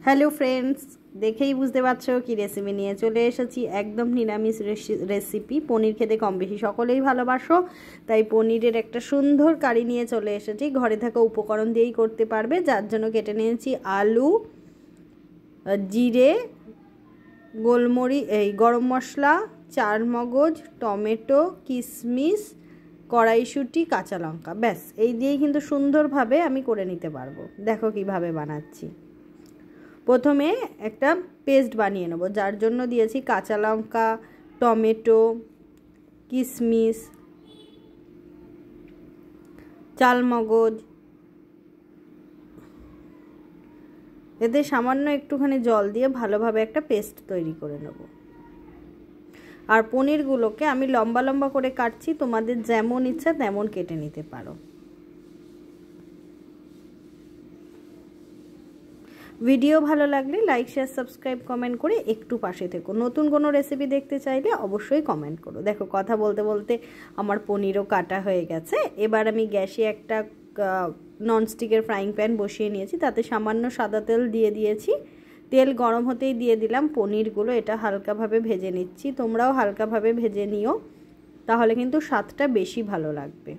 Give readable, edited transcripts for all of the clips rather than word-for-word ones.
Hello friends, দেখেই বুঝতে পারছো কি রেসিপি নিয়ে চলে এসেছি। একদম নিরামিষ রেসিপি। পনির খেতে কম বেশি সকলেই ভালোবাসো, তাই পনিরের একটা সুন্দর কারি নিয়ে চলে এসেছি। ঘরে থাকা উপকরণ দিয়েই করতে পারবে, যার জন্য কেটে নিয়েছি আলু, জিরে, গোলমরিচ, গরম মশলা, চারমগজ, টমেটো, কিশমিশ, কড়াইশুঁটি, কাঁচা লঙ্কা। ব্যাস এই দিয়েই কিন্তু সুন্দরভাবে আমি করে নিতে পারবো। দেখো কিভাবে বানাচ্ছি। প্রথমে একটা পেস্ট বানিয়ে নেব, যার জন্য দিয়েছি কাঁচা লঙ্কা, টমেটো, কিশমিশ, চালমগজ। এতে সামান্য একটুখানি জল দিয়ে ভালোভাবে একটা পেস্ট তৈরি করে নেব। আর পনিরগুলোকে আমি লম্বা লম্বা করে কাটছি, তোমাদের যেমন ইচ্ছা তেমন কেটে নিতে পারো। ভিডিও ভালো লাগলে লাইক, শেয়ার, সাবস্ক্রাইব, কমেন্ট করে একটু পাশে থেকো। নতুন কোনো রেসিপি দেখতে চাইলে অবশ্যই কমেন্ট করো। দেখো কথা বলতে বলতে আমার পনিরও কাটা হয়ে গেছে। এবার আমি গ্যাসে একটা ননস্টিকের ফ্রাইং প্যান বসিয়ে নিয়েছি, তাতে সামান্য সাদা তেল দিয়ে দিয়েছি। তেল গরম হতেই দিয়ে দিলাম পনিরগুলো। এটা হালকাভাবে ভেজে নিচ্ছি, তোমরাও হালকাভাবে ভেজে নিও, তাহলে কিন্তু স্বাদটা বেশি ভালো লাগবে।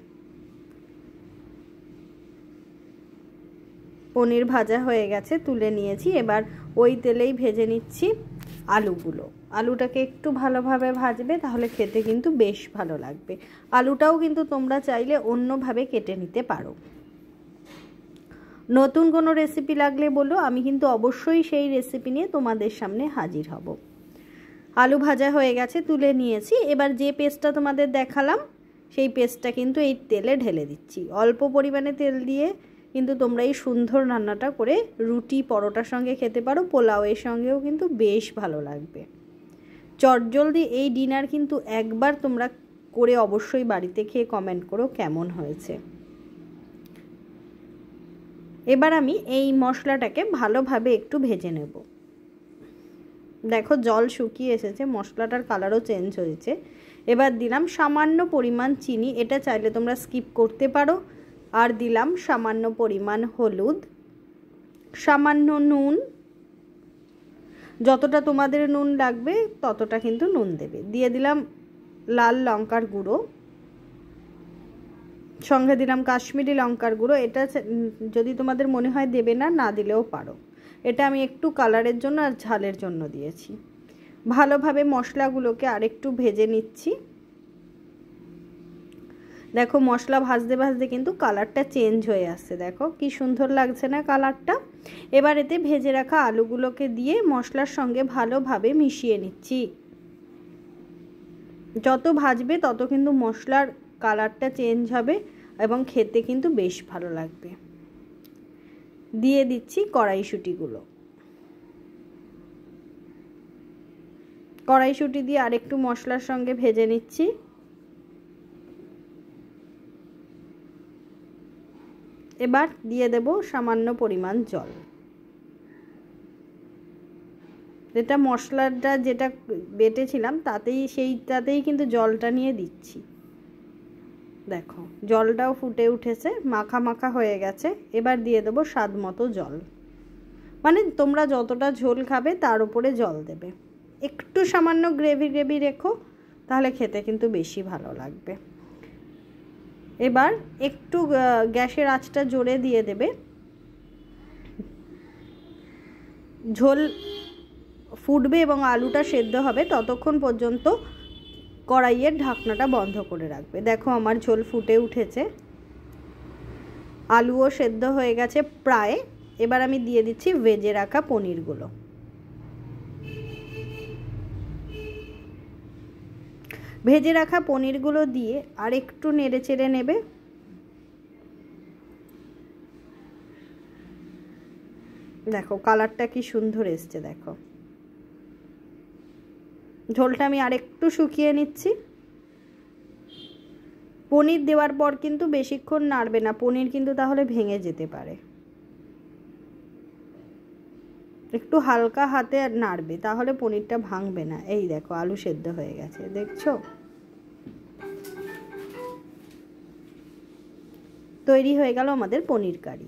পনির ভাজা হয়ে গেছে, তুলে নিয়েছি। এবার ওই তেলেই ভেজে নিচ্ছি আলুগুলো। আলুটাকে একটু ভালোভাবে ভাজবে, তাহলে খেতে কিন্তু বেশ ভালো লাগবে। আলুটাও কিন্তু তোমরা চাইলে অন্যভাবে কেটে নিতে পারো। নতুন কোনো রেসিপি লাগলে বলো, আমি কিন্তু অবশ্যই সেই রেসিপি নিয়ে তোমাদের সামনে হাজির হব। আলু ভাজা হয়ে গেছে, তুলে নিয়েছি। এবার যে পেস্টটা তোমাদের দেখালাম সেই পেস্টটা কিন্তু এই তেলে ঢেলে দিচ্ছি। অল্প পরিমাণে তেল দিয়ে কিন্তু তোমরা এই সুন্দর রান্নাটা করে রুটি, পরোটার সঙ্গে খেতে পারো, পোলাওয়ের সঙ্গেও কিন্তু বেশ ভালো লাগবে। চটজলদি এই ডিনার কিন্তু একবার তোমরা করে অবশ্যই বাড়িতে খেয়ে কমেন্ট করো কেমন হয়েছে। এবার আমি এই মশলাটাকে ভালোভাবে একটু ভেজে নেব। দেখো জল শুকিয়ে এসেছে, মশলাটার কালারও চেঞ্জ হয়েছে। এবার দিলাম সামান্য পরিমাণ চিনি, এটা চাইলে তোমরা স্কিপ করতে পারো। আর দিলাম সামান্য পরিমাণ হলুদ, সামান্য নুন, যতটা তোমাদের নুন লাগবে ততটা কিন্তু নুন দেবে। দিয়ে দিলাম লাল লঙ্কার গুঁড়ো, সঙ্গে দিলাম কাশ্মীরি লঙ্কার গুঁড়ো। এটা যদি তোমাদের মনে হয় দেবে না, না দিলেও পারো। এটা আমি একটু কালারের জন্য আর ঝালের জন্য দিয়েছি। ভালোভাবে মশলাগুলোকে আরেকটু ভেজে নিচ্ছি। দেখো মশলা ভাজতে ভাজতে কিন্তু কালারটা চেঞ্জ হয়ে আসছে। দেখো কি সুন্দর লাগছে না কালারটা। এবার এতে ভেজে রাখা আলুগুলোকে দিয়ে মশলার সঙ্গে ভালোভাবে মিশিয়ে নিচ্ছি। যত ভাজবে তত কিন্তু মশলার কালারটা চেঞ্জ হবে এবং খেতে কিন্তু বেশ ভালো লাগবে। দিয়ে দিচ্ছি কড়াইশুঁটিগুলো। কড়াইশুঁটি দিয়ে আরেকটু মশলার সঙ্গে ভেজে নিচ্ছি। এবার দিয়ে দেব সামান্য পরিমাণ জল। যেটা মশলাটা যেটা বেটেছিলাম সেইটাতেই কিন্তু জলটা নিয়ে দিচ্ছি। দেখো জলটাও ফুটে উঠেছে, মাখা মাখা হয়ে গেছে। এবার দিয়ে দেবো স্বাদ মতো জল, মানে তোমরা যতটা ঝোল খাবে তার উপরে জল দেবে। একটু সামান্য গ্রেভি গ্রেভি রেখো, তাহলে খেতে কিন্তু বেশি ভালো লাগবে। এবার একটু গ্যাসের আঁচটা জোরে দিয়ে দেবে। ঝোল ফুটবে এবং আলুটা সেদ্ধ হবে, ততক্ষণ পর্যন্ত কড়াইয়ের ঢাকনাটা বন্ধ করে রাখবে। দেখো আমার ঝোল ফুটে উঠেছে, আলুও সেদ্ধ হয়ে গেছে প্রায়। এবার আমি দিয়ে দিচ্ছি ভেজে রাখা পনিরগুলো। ভেজে রাখা পনিরগুলো দিয়ে আর একটু নেড়ে চেড়ে নেবে। দেখো কালারটা কি সুন্দর এসছে। দেখো ঝোলটা আমি আরেকটু শুকিয়ে নিচ্ছি। পনির দেওয়ার পর কিন্তু বেশিক্ষণ নাড়বে না, পনির কিন্তু তাহলে ভেঙে যেতে পারে। একটু হালকা হাতে নাড়বে, তাহলে পনিরটা ভাঙবে না। এই দেখো আলু সেদ্ধ হয়ে গেছে, দেখছো? তৈরি হয়ে গেল আমাদের পনির কারি।